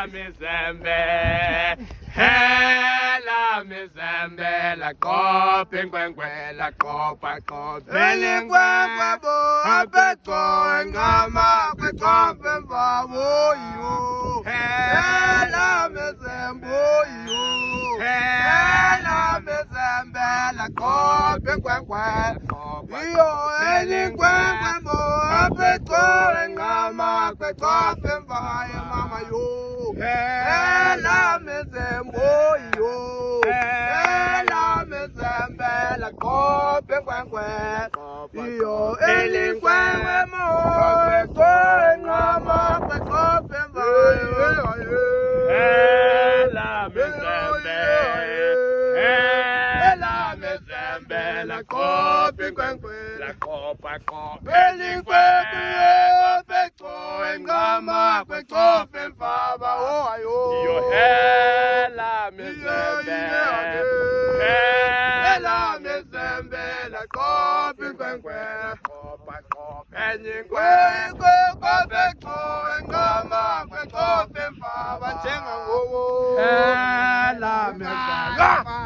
mizembe, la copa, la copa, Elingwengwebo apeko engama kwekope mbawoyo Ela mezemboyo Ela mezembe la kope kwekwe Iyo elingwengwebo apeko engama kwekope mbaye mama yo Ela mezemboyo Ela mezembe la kope kwekwe Iyo elingwengwe mo apeko engama kwekope mbaye la mezembe, la copa, Elingwengwe apeko engama kwekope mfaba oyo yo la mezembe, Ela mezembe la kope kwekwe Elingwe, apeko engama kwekope mfaba njenga ngowo la mezembe.